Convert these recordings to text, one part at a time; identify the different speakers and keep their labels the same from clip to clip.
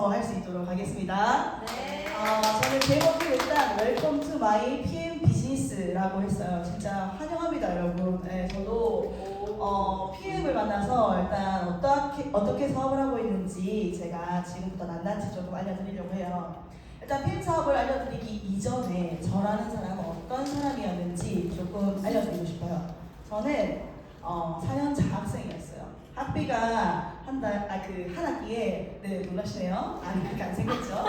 Speaker 1: 하면서 할 수 있도록 하겠습니다.
Speaker 2: 네.
Speaker 1: 저는 제목이 일단 웰컴 투 마이 PM 비즈니스라고 했어요. 진짜 환영합니다, 여러분. 네, 저도 PM을 만나서 일단 어떻게 사업을 하고 있는지 제가 지금부터 낱낱이 조금 알려드리려고 해요. 일단 PM 사업을 알려드리기 이전에 저라는 사람은 어떤 사람이었는지 조금 알려드리고 싶어요. 저는 4년 자학생이었어요. 학비가 한 학기에, 네, 놀라시네요. 아니, 그렇게 안 생겼죠?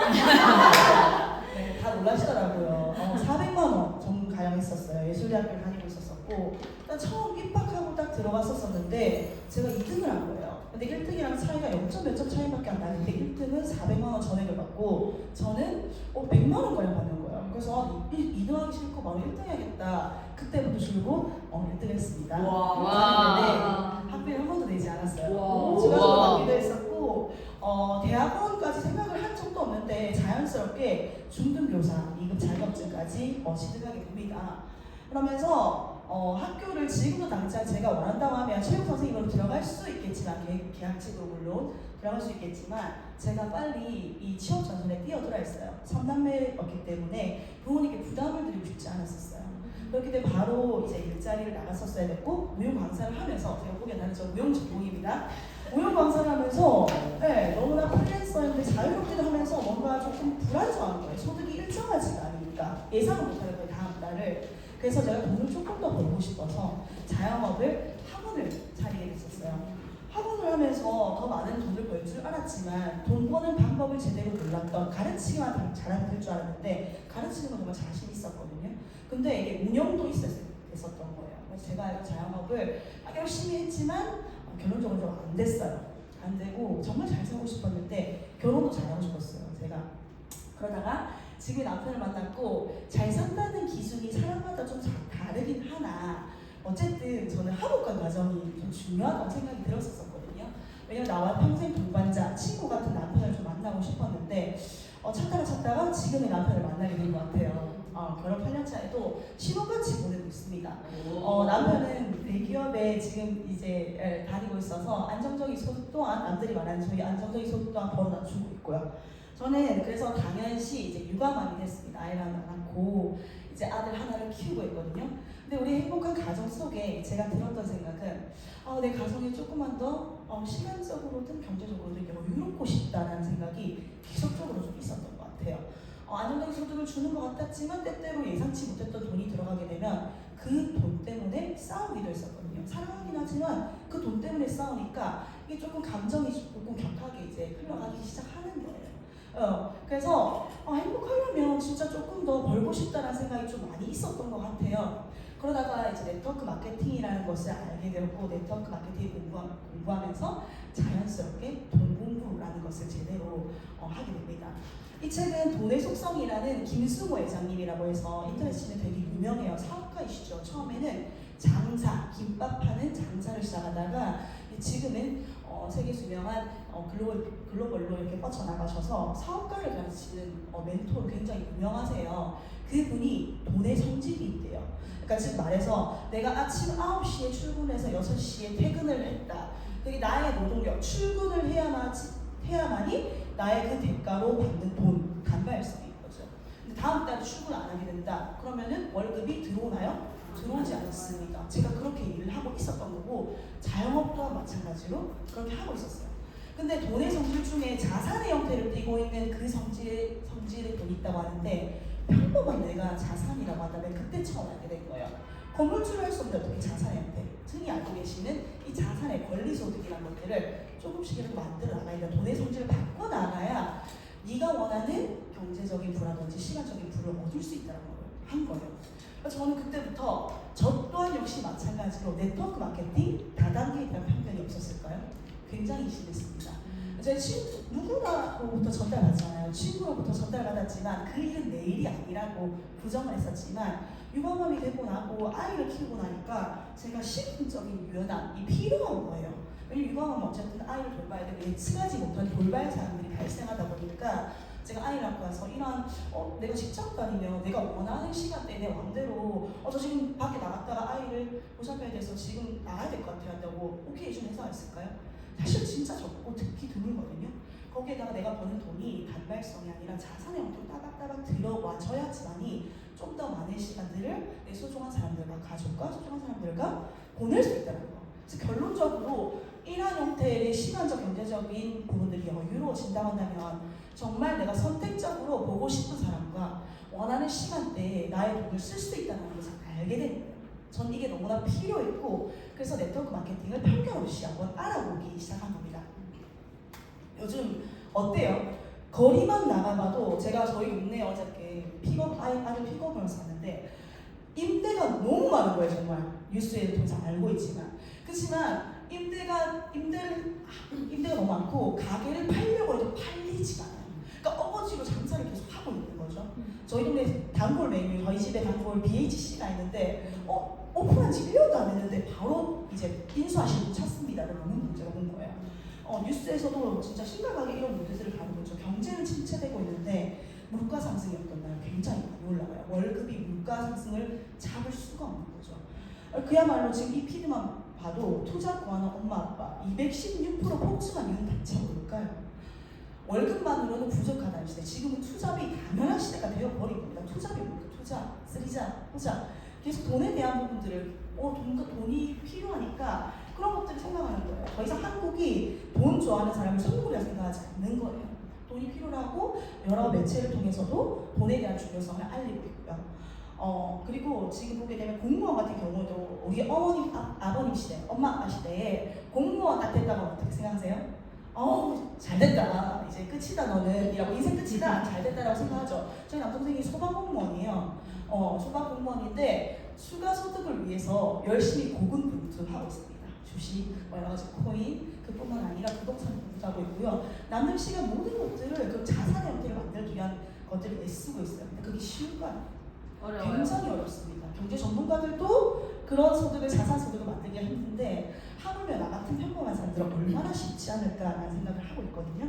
Speaker 1: 네, 다 놀라시더라고요. 400만 원 정도 가량 했었어요. 예술대학교를 다니고 있었었고, 일단 처음 입학하고 딱 들어갔었는데, 제가 2등을 한 거예요. 근데 1등이랑 차이가 0점 몇 점 차이밖에 안 나는데, 1등은 400만 원 전액을 받고, 저는 100만 원 가량 받는 거예요. 그래서 2등 하기 싫고, 바로 1등 해야겠다. 그때부터 줄고 1등 했습니다.
Speaker 2: 와.
Speaker 1: 학비를 한 번도 내지 않았어요.
Speaker 2: 와.
Speaker 1: 추가적으로 받기도 했었고, 대학원까지 생각을 한 적도 없는데 자연스럽게 중등교사 2급 자격증까지 취득하게 됩니다. 그러면서 학교를 지금도 당장 제가 원한다고 하면 체육 선생님으로 들어갈 수 있겠지만 계약직으로 물론 들어갈 수 있겠지만 제가 빨리 이 취업 전선에 뛰어들어 했어요. 3남매였기 때문에 부모님께 부담을 드리고 싶지 않았었어요. 그렇기 때문에 바로 이제 일자리를 나갔었어야 됐고 무용 강사를 하면서 제가 보기엔 나는 저 무용 전공입니다. 무용 강사를 하면서 네, 너무나 프리랜서인데 자유롭기도 하면서 뭔가 조금 불안정한 거예요. 소득이 일정하지가 않으니까 예상을 못하는 거예요. 다음 달을. 그래서 제가 돈을 조금 더 벌고 싶어서 자영업을 학원을 차리게 됐었어요. 학원을 하면서 더 많은 돈을 벌 줄 알았지만 돈 버는 방법을 제대로 몰랐던 가르치기만 잘하면 될 줄 알았는데 가르치는 건 정말 자신 있었거든요. 근데 이게 운영도 있었던 거예요. 그래서 제가 자영업을 열심히 했지만 결론적으로 좀 안 됐어요. 안 되고 정말 잘 살고 싶었는데 결혼도 잘하고 싶었어요. 제가 그러다가 지금 남편을 만났고 잘 산다는 기준이 사람마다 좀 다르긴 하나 어쨌든 저는 화목한 가정이 좀 중요하다고 생각이 들었었거든요. 왜냐면 나와 평생 동반자, 친구 같은 남편을 좀 만나고 싶었는데 찾다가 지금의 남편을 만나게 된 것 같아요. 결혼 8년 차에도 신혼같이 보내고 있습니다. 남편은 대기업에 지금 이제 다니고 있어서 안정적인 소득 또한 남들이 말하는 소위 안정적인 소득 또한 벌어주고 있고요. 저는 그래서 당연시 이제 육아맘이 됐습니다. 아이를 하나 낳고 이제 아들 하나를 키우고 있거든요. 근데 우리 행복한 가정 속에 제가 들었던 생각은 내 가정이 조금만 더 시간적으로든 경제적으로든 여유롭고 싶다는 생각이 계속적으로 좀 있었던 것 같아요. 안정적인 소득을 주는 것 같았지만 때때로 예상치 못했던 돈이 들어가게 되면 그 돈 때문에 싸우기도 했었거든요. 사랑하긴 하지만 그 돈 때문에 싸우니까 이게 조금 감정이 조금 격하게 이제 흘러가기 시작하는 거예요. 그래서 행복하려면 진짜 조금 더 벌고 싶다는 생각이 좀 많이 있었던 것 같아요. 그러다가 이제 네트워크 마케팅이라는 것을 알게 되었고 네트워크 마케팅 공부하면서 자연스럽게 돈 공부라는 것을 제대로 하게 됩니다. 이 책은 돈의 속성이라는 김승호 회장님이라고 해서 인터넷 치면 되게 유명해요. 사업가이시죠. 처음에는 장사, 김밥 파는 장사를 시작하다가 지금은 세계에서 유명한 글로벌로 이렇게 뻗쳐나가셔서 사업가를 가르치는 멘토로 굉장히 유명하세요. 그분이 돈의 성질이 있대요. 그러니까 즉 말해서 내가 아침 9시에 출근해서 6시에 퇴근을 했다. 그게 나의 노동력, 출근을 해야만이 나의 그 대가로 받는 돈, 단발성인 거죠. 근데 다음 달에 출근 안 하게 된다. 그러면은 월급이 들어오나요? 들어오지 않습니다. 제가 그렇게 일을 하고 있었던 거고 자영업도 마찬가지로 그렇게 하고 있었어요. 근데 돈의 성질 중에 자산의 형태를 띠고 있는 그 성질의 돈이 있다고 하는데 평범한 내가 자산이라고 한다면 그때 처음 알게 된 거예요. 건물주를 할 수 없는데 어떻게 자산의 형태, 흔히 알고 계시는 이 자산의 권리소득이라는 것들을 조금씩 만들어 나가야 돼. 돈의 성질을 바꿔 나가야 네가 원하는 경제적인 부라든지 시간적인 부를 얻을 수 있다는 걸 한 거예요. 저는 그때부터 저 또한 역시 마찬가지로 네트워크 마케팅 다단계에 대한 편견이 없었을까요? 굉장히 심했습니다. 제 누구나로부터 전달받잖아요. 친구로부터 전달받았지만 그 일은 내 일이 아니라고 부정을 했었지만 육아맘이 되고 나고 아이를 키우고 나니까 제가 심리적인 유연함이 필요한 거예요. 왜냐면 육아맘은 어쨌든 아이를 돌봐야 되고 예측하지 못한 돌발 사항들이 발생하다 보니까 제가 아이를 낳고 나서 이런 내가 직장 다니면 내가 원하는 시간대에 내 마음대로 저 지금 밖에 나갔다가 아이를 보살펴야 돼서 지금 나가야 될 것 같아요 한다고 오케이 해준 회사가 있을까요? 사실 진짜 적고 듣기 드물거든요. 거기 거기에다가 내가 버는 돈이 단발성이 아니라 자산의 형태로 따박따박 들어와줘야지만이 좀 더 많은 시간들을 내 소중한 사람들과 가족과 소중한 사람들과 보낼 수 있다는 거. 그래서 결론적으로 이러한 형태의 시간적 경제적인 부분들이 여유로워진다고 한다면 정말 내가 선택적으로 보고 싶은 사람과 원하는 시간대에 나의 돈을 쓸 수 있다는 것을 알게 되는 거예요. 전 이게 너무나 필요했고 그래서 네트워크 마케팅을 편견 없이 한번 알아보기 시작한 겁니다. 요즘 어때요? 거리만 나가봐도 제가 저희 동네에 어저께 아들 픽업을 샀는데 임대가 너무 많은 거예요. 정말 뉴스에도 통해서 알고 있지만 그렇지만 임대가 너무 많고 가게를 팔려고 해도 팔리지가 않아요. 그러니까 어거지로 장사를 계속 하고 있는 거죠. 저희 동네 단골 메뉴, 저희 집에 단골 BHC가 있는데 오픈한 지 1년도 안 됐는데 바로 이제 인수하시는 분 찾습니다라는 문제가 온 거예요. 뉴스에서도 진짜 심각하게 이런 문제들을 다루고 있죠. 경제는 침체되고 있는데 물가 상승이 어떤 날 굉장히 많이 올라가요. 월급이 물가 상승을 잡을 수가 없는 거죠. 그야말로 지금 이 피드만 봐도 투자 구하는 엄마 아빠 216% 폭증한 이유는 대체 뭘까요? 월급만으로는 부족하다는 시대. 지금은 투잡이 당연한 시대가 되어버린 겁니다. 투잡이 뭡니까? 투자, 쓰리자, 호자. 계속 돈에 대한 부분들을 돈이 필요하니까 그런 것들을 생각하는 거예요. 더 이상 한국이 돈 좋아하는 사람을 선물이라 생각하지 않는 거예요. 돈이 필요하고 여러 매체를 통해서도 돈에 대한 중요성을 알리고 있고요. 그리고 지금 보게 되면 공무원 같은 경우도 우리 어머님, 아버님 시대, 엄마 아빠 시대에 공무원 딱 됐다고 어떻게 생각하세요? 잘됐다. 이제 끝이다 너는. 이라고 인생 끝이다. 잘됐다라고 생각하죠. 저희 남동생이 소방공무원이에요. 소방공무원인데 추가소득을 위해서 열심히 고군분투하고 있습니다. 주식, 여러 가지 코인, 그뿐만 아니라 부동산 공부하고 있고요. 남는 시간 모든 것들을 그 자산의 형태를 만들기 위한 것들을 애쓰고 있어요. 근데 그게 쉬운가요?
Speaker 2: 어려워요.
Speaker 1: 굉장히 어렵습니다. 경제 전문가들도 그런 소득을, 자산 소득을 만들기가 힘든데 하물며 나 같은 평범한 사람들은 얼마나 쉽지 않을까라는 생각을 하고 있거든요.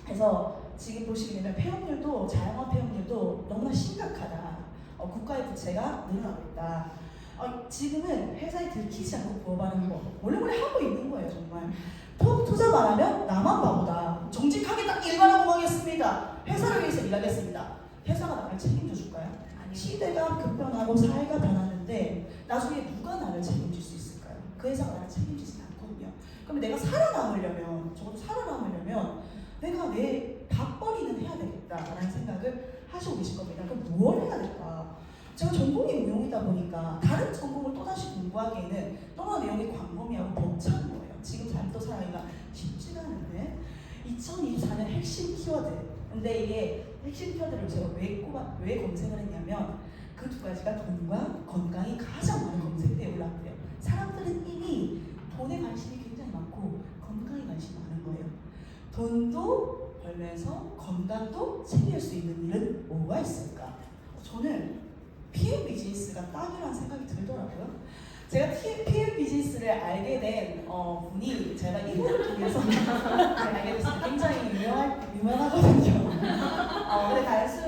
Speaker 1: 그래서 지금 보시게 되면 폐업률도, 자영업 폐업률도 너무나 심각하다. 국가의 부채가 늘어나고 있다. 지금은 회사에 들키지 않고 부업하는 거 원래 하고 있는 거예요. 정말 투자 말하면 나만 바보다. 정직하게 딱 일반하고 가겠습니다. 회사를 위해서 일하겠습니다. 회사가 나를 책임져 줄까요? 시대가 급변하고 사회가 변하는데 나중에 누가 나를 책임질 수 있을까요? 그 회사가 나를 책임지진 않거든요. 그럼 내가 적어도 살아남으려면 내가 내 밥벌이는 해야 되겠다라는 생각을 하시고 계실 겁니다. 그럼 뭘 해야 될까? 제가 전공이 무용이다 보니까 다른 전공을 또다시 공부하기에는 너무나 내용이 광범위하고 벅찬 거예요. 지금 삶도 살아가기가 쉽지가 않은데 2024년 핵심 키워드. 근데 이게 핵심 키워드를 제가 왜 검색을 했냐면 그 두 가지가 돈과 건강이 가장 많은 검색대에 올랐대요. 사람들은 이미 돈에 관심이 굉장히 많고 건강에 관심이 많은 거예요. 돈도 벌면서 건강도 챙길 수 있는 일은 뭐가 있을까? 저는 PM 비즈니스가 딱이라는 생각이 들더라고요. 제가 PM 비즈니스를 알게 된 분이 제가 이분을 통해서 알게 됐어요. 굉장히 유명하거든요. 근데 단순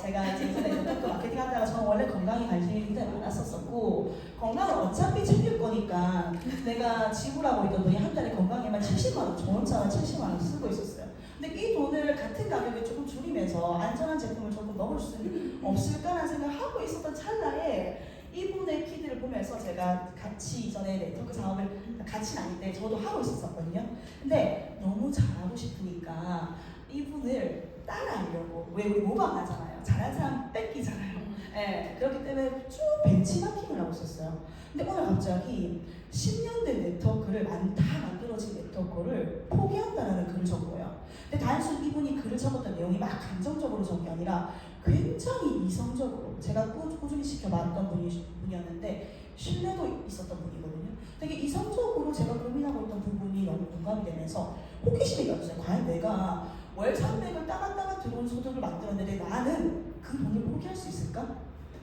Speaker 1: 제가 이제 예전에 네트워크 마케팅 하다가 저는 원래 건강에 관심이 굉장히 많았었고 건강을 어차피 챙길 거니까 내가 지불하고 있던 돈이 한 달에 건강에만 70만 원, 저 혼자만 70만 원 쓰고 있었어요. 근데 이 돈을 같은 가격에 조금 줄이면서 안전한 제품을 조금 넣을 수는 없을까라는 생각을 하고 있었던 찰나에 이분의 피드를 보면서 제가 같이 이전에 네트워크 사업을 같이는 아닌데 저도 하고 있었거든요. 근데 너무 잘하고 싶으니까 이분을 따라하려고, 왜 우리 모방 하잖아요. 잘한 사람 뺏기잖아요. 네, 그렇기 때문에 쭉 벤치마킹을 하고 있었어요. 근데 오늘 갑자기 10년 된 네트워크를 다 만들어진 네트워크를 포기한다라는 글을 적어요. 근데 단순 이분이 글을 적었던 내용이 막 감정적으로 적은 게 아니라 굉장히 이성적으로 제가 꾸준히 지켜봤던 분이었는데 신뢰도 있었던 분이거든요. 되게 이성적으로 제가 고민하고 있던 부분이 너무 공감이 되면서 호기심이 갔어요. 과연 내가 월 300을 따박따박 들어온 소득을 만들었는데 나는 그 돈을 포기할 수 있을까?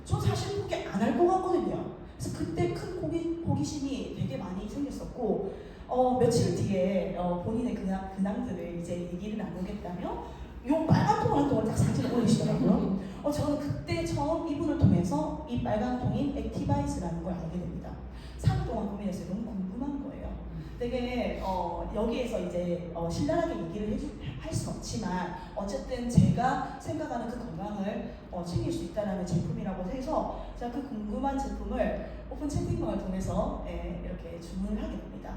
Speaker 1: 전 사실 포기 안 할 것 같거든요. 그래서 그때 큰 호기심이 되게 많이 생겼었고 며칠 뒤에 본인의 근황들을 이제 얘기를 나누겠다며 요 빨간 통을 한 통을 딱 사진을 올리시더라고요. 저는 그때 처음 이분을 통해서 이 빨간 통인 액티바이스라는 걸 알게 됩니다. 3일 동안 고민했어요. 너무 궁금한 거예요. 되게 여기에서 이제 신랄하게 얘기를 할 수 없지만 어쨌든 제가 생각하는 그 건강을 챙길 수 있다는 제품이라고 해서 제가 그 궁금한 제품을 오픈 채팅방을 통해서 이렇게 주문을 하게 됩니다.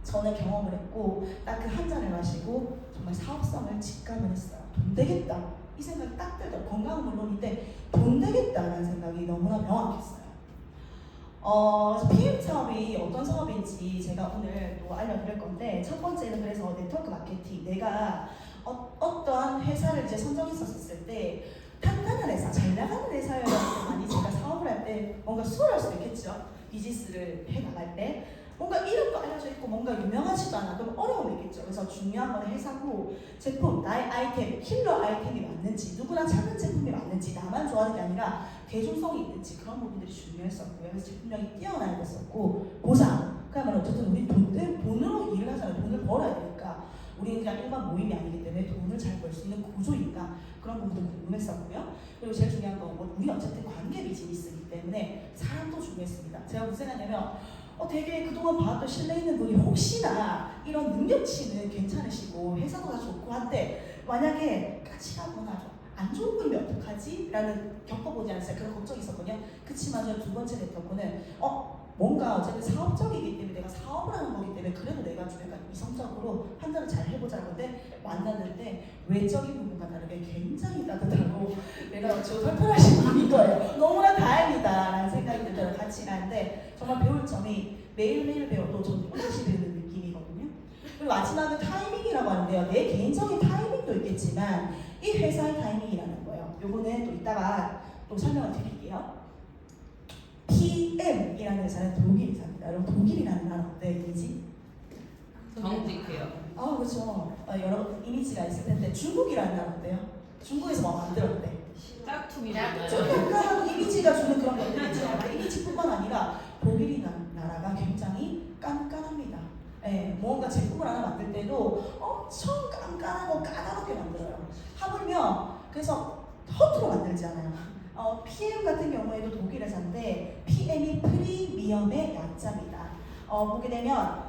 Speaker 1: 저는 경험을 했고 딱 그 한 잔을 마시고 정말 사업성을 직감을 했어요. 돈 되겠다 이 생각이 딱 들더라고요. 건강은 물론인데 돈 되겠다라는 생각이 너무나 명확했어요. PM 사업이 어떤 사업인지 제가 오늘 또 알려드릴 건데, 첫 번째는 그래서 네트워크 마케팅. 내가 어떠한 회사를 이제 선정했었을 때 탄탄한 회사, 잘 나가는 회사여야지만이 제가 사업을 할 때 뭔가 수월할 수도 있겠죠. 비즈니스를 해 나갈 때 뭔가 이름도 알려져 있고 뭔가 유명하지도 않아 그럼 어려움이 있겠죠. 그래서 중요한 건 회사고 제품, 나의 아이템, 킬러 아이템이 맞는지, 누구나 찾는 제품이 맞는지, 나만 좋아하는 게 아니라 대중성이 있는지, 그런 부분들이 중요했었고요. 그래서 제품력이 뛰어나야 됐었고, 보상. 그러면 어쨌든 우리 돈으로 일을 하잖아요. 돈을 벌어야 되니까. 우리는 그냥 일반 모임이 아니기 때문에 돈을 잘 벌 수 있는 구조인가, 그런 부분도 궁금했었고요. 그리고 제일 중요한 건 우리 어쨌든 관계 비즈니스이기 때문에 사람도 중요했습니다. 제가 무슨 생각냐면 되게 그동안 봐왔던 신뢰 있는 분이 혹시나 이런 능력치는 괜찮으시고 회사도 다 좋고 한데 만약에 까칠하거나 안 좋은 분이면 어떡하지? 라는 겪어보지 않았어요. 그런 걱정이 있었거든요. 그치만 저는 두 번째 네트워크는 뭔가 어쨌든 사업적이기 때문에 내가 사업을 하는 거기 때문에 그래도 내가 좀 약간 이성적으로 판단을 잘 해보자는 건데, 만났는데 외적인 부분과 다르게 굉장히 따뜻하고 내가 저 털털하신 분인 거예요. 너무나 다행이다 라는 생각이 들더라고요. 같이 일하는데 정말 배울 점이 매일매일 배워도 저는 또다시 배우는 느낌이거든요. 그리고 마지막은 타이밍이라고 하는데요. 내 개인적인 타이밍도 있겠지만 이 회사의 타이밍이라는 거예요. 요거는 또 이따가 또 설명을 드릴게요. PM이라는 회사는 독일 회사입니다. 여러분 독일이라는 나라 어때요? 이미지?
Speaker 2: 정직해요.
Speaker 1: 그렇죠. 여러 이미지가 있을 텐데 중국이라는 나라 어때요? 중국에서 뭐 만들었대?
Speaker 2: 짝퉁이잖아요.
Speaker 1: 좀 약간 이미지가 주는 그런 것들이 있죠. 이미지뿐만 아니라 독일이라는 나라가 굉장히 깐깐합니다. 뭔가 제품을 하나 만들 때도 엄청 깐깐하고 까다롭게 만들어요. 하물며 그래서 허투루 만들지 않아요. PM 같은 경우에도 독일 회사인데 PM이 프리미엄의 약자입니다. 보게 되면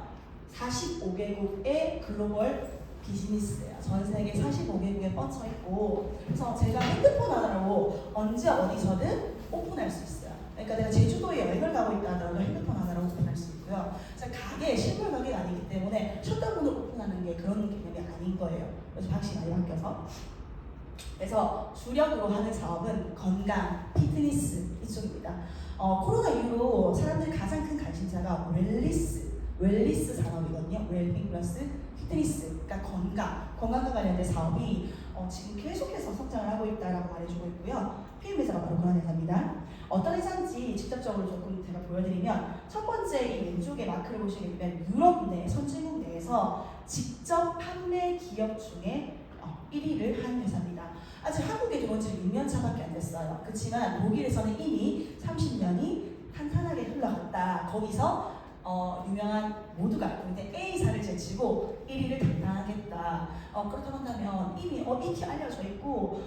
Speaker 1: 45개국의 글로벌 비즈니스예요. 전 세계 45개국에 뻗쳐 있고, 그래서 제가 핸드폰 하나로 언제 어디서든 오픈할 수 있어요. 그러니까 내가 제주도에 여행을 가고 있다 하더라도 핸드폰 하나로 오픈할 수 있고요. 가게, 실물 가게가 아니기 때문에 셧다운을 오픈하는 게 그런 개념이 아닌 거예요. 그래서 방식이 많이 바뀌어서. 그래서 주력으로 하는 사업은 건강, 피트니스 이쪽입니다. 코로나 이후로 사람들이 가장 큰 관심사가 웰리스 산업이거든요. 웰빙 플러스 피트니스, 그러니까 건강과 관련된 사업이 지금 계속해서 성장을 하고 있다라고 말해주고 있고요. PM 회사가 바로 그런 회사입니다. 어떤 회사인지 직접적으로 조금 제가 보여드리면, 첫 번째 이 왼쪽에 마크를 보시게 되면 유럽 내, 선진국 내에서 직접 판매 기업 중에 1위를 한 회사입니다. 아직 한국에 들어온 지 6년 차밖에 안 됐어요. 그렇지만 독일에서는 이미 30년이 탄탄하게 흘러갔다. 거기서 유명한 모두가 근데 A사를 제치고 1위를 담당하겠다. 그렇다고 한다면 이미 익히 알려져 있고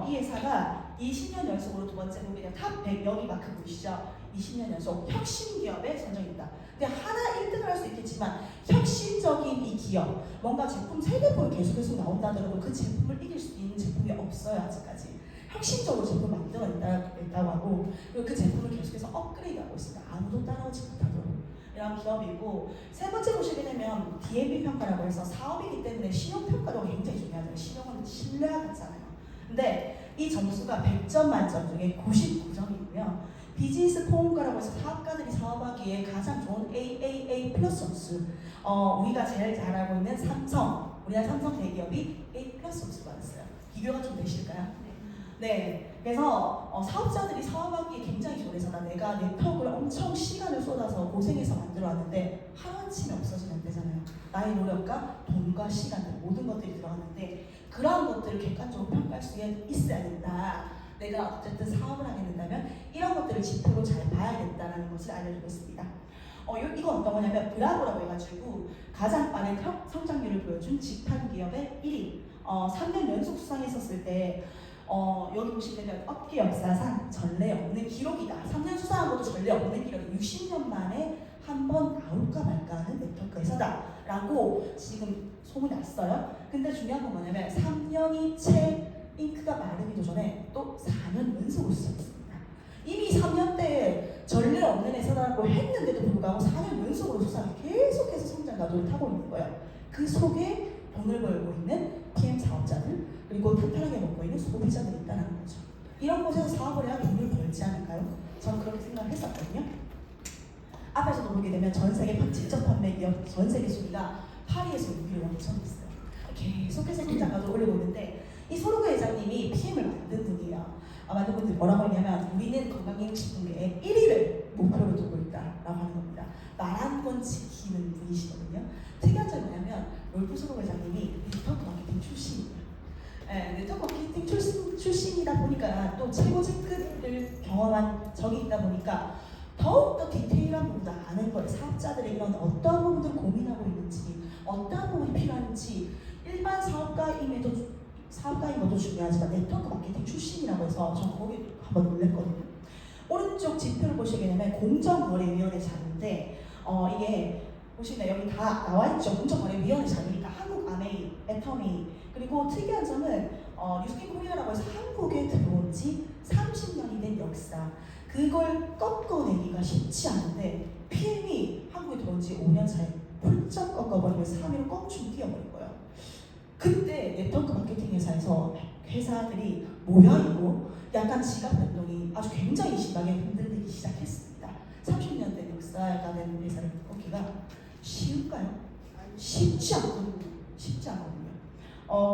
Speaker 1: 이 회사가 20년 연속으로 두 번째 보게 되면 탑100 여기 마크 보이시죠? 20년 연속 혁신기업에 선정입니다. 근데 하나 1등을 할 수 있겠지만 혁신적인 이 기업, 뭔가 제품 세대품이 계속해서 나온다 하더라도 그 제품을 이길 수 있는 제품이 없어요. 아직까지 혁신적으로 제품을 만들어냈다고 하고, 그리고 그 제품을 계속해서 업그레이드하고 있습니다. 아무도 따라오지 못하도록 이런 기업이고, 세 번째 보시게 되면 DMB 평가라고 해서 사업이기 때문에 신용평가도 굉장히 중요하잖아요. 신용은 신뢰가 있잖아요. 근데 이 점수가 100점 만점 중에 99점이고요. 비즈니스 포움가라고 해서 사업가들이 사업하기에 가장 좋은 AAA 플러스 점수. 우리가 제일 잘 알고 있는 삼성, 우리나라 삼성 대기업이 A 플러스 점수를 받았어요. 비교가 좀 되실까요? 네. 그래서 사업자들이 사업하기에 굉장히 좋은 회사다. 내가 네트워크를 엄청 시간을 쏟아서 고생해서 만들어 왔는데 하루아침에 없어지면 안 되잖아요. 나의 노력과 돈과 시간, 모든 것들이 들어갔는데 그러한 것들을 객관적으로 평가할 수 있어야 된다. 내가 어쨌든 사업을 하게 된다면 이런 것들을 지표로 잘 봐야겠다는 것을 알려주고 있습니다. 이건 어떤 거냐면 브라보라고 해가지고 가장 빠른 성장률을 보여준 직판 기업의 1위. 3년 연속 수상했었을 때 여기 보시면 업계 역사상 전례 없는 기록이다. 3년 수상한 것도 전례 없는 기록이 60년 만에 한번 나올까 말까 하는 네트워크 회사다라고 지금 소문이 났어요. 근데 중요한 건 뭐냐면 3년이 채 잉크가 마르기도 전에 또 4년 연속으로 수상했습니다. 이미 3년 때 전례 없는 회사라고 했는데도 불구하고 4년 연속으로 수상해 계속해서 성장 가도를 타고 있는 거예요. 그 속에 돈을 벌고 있는 PM 사업자들 그리고 탄탄하게 먹고 있는 소비자들이 있다는 거죠. 이런 곳에서 사업을 해야 돈을 벌지 않을까요? 저는 그렇게 생각을 했었거든요. 앞에서도 보게 되면 전 세계 직접 판매 기업 전 세계 순위가 8위에서 6위를 넘쳐났어요. 계속해서 성장 가도를 올리고 있는데 이 소르그 회장님이 PM을 만든 분이에요. 많은 분들이 뭐라고 하냐면 우리는 건강기능식품계에 1위를 목표로 두고 있다라고 하는 겁니다. 말한 건 지키는 분이시거든요. 특이한 점이 뭐냐면 롤프 소르그 회장님이 네트워크 마케팅 출신이에요. 네트워크 마케팅 출신이다 보니까 또 최고 직급을 경험한 적이 있다 보니까 더욱더 디테일한 부분을 아는 거예요. 사업자들의 이런 어떠한 부분들을 고민하고 있는지 어떠한 부분이 필요한지 일반 사업가인 것도 중요하지만 네트워크 마케팅 출신이라고 해서 전 거기 한번 놀랬거든요. 오른쪽 지표를 보시게 되면 공정거래위원회 자료인데 이게 보시면 여기 다 나와있죠. 공정거래위원회 자료니까 한국 아메이, 애터미 그리고 특이한 점은 뉴스킨 코리아라고 해서 한국에 들어온 지 30년이 된 역사 그걸 꺾어내기가 쉽지 않은데 PM이 한국에 들어온 지 5년 차에 훌쩍 꺾어버리면서 3위로 껑충 뛰어버린 거예요. 그때 네트워크 마케팅 회사들이 뭐야 이거? 약간 지갑 변동이 아주 굉장히 심하게 흔들리기 시작했습니다. 30년 된 역사가 된 회사를 꺾기가 쉬울까요? 쉽지 않거든요.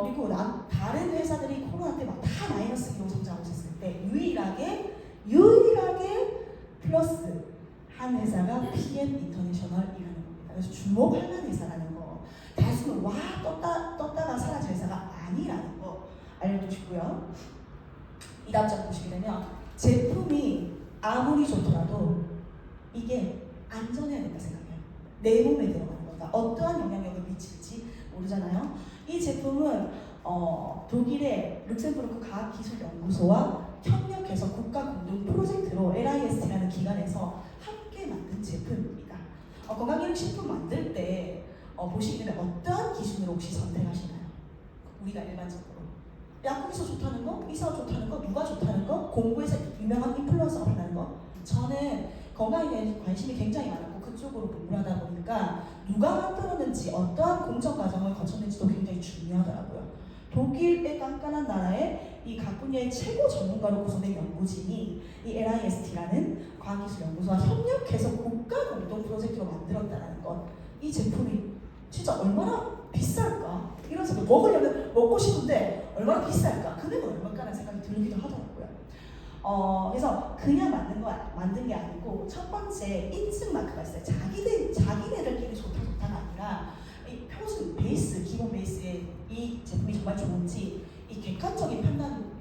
Speaker 1: 그리고 다른 회사들이 코로나 때 막 다 마이너스 기록 성장하고 있었을 때 유일하게 플러스 한 회사가 PM 인터내셔널이라는 겁니다. 그래서 주목할 만한 회사라는 거. 단순히 와 떴다가 사라진 회사가 아니라는 거 알려주시고요. 이 다음 장 보시게 되면 제품이 아무리 좋더라도 이게 안전해야 된다 생각해요. 내 몸에 들어가는 거다. 어떠한 영향력을 미칠지 모르잖아요. 이 제품은 독일의 룩셈부르크 과학기술연구소와 협력해서 국가 공동 프로젝트로 LIST라는 기관에서 함께 만든 제품입니다. 건강기능식품 만들 때 보시면 어떠한 기준으로 혹시 선택하시나요? 우리가 일반적으로 약국에서 좋다는 거, 의사가 좋다는 거, 누가 좋다는 거, 공부에서 유명한 인플루언서가 된다는 거. 저는 건강에 대한 관심이 굉장히 많았고 그쪽으로 공부를 하다 보니까 누가 만들었는지 어떠한 공정 과정을 거쳤는지도 굉장히 중요하더라고요. 독일의 깐깐한 나라의 이 각 분야의 최고 전문가로 구성된 연구진이 이 LIST라는 과학기술연구소와 협력해서 국가 공동 프로젝트로 만들었다는 것. 이 제품이 진짜 얼마나 비쌀까? 이러면서 먹으려면 먹고 싶은데 얼마나 비쌀까? 금액은 얼마일까라는 생각이 들기도 하더라고요. 그래서 그냥 만든 게 아니고 첫 번째 인증 마크가 있어요. 자기네들끼리 좋다가 아니라 이 표준 베이스, 기본 베이스에 이 제품이 정말 좋은지 이 객관적인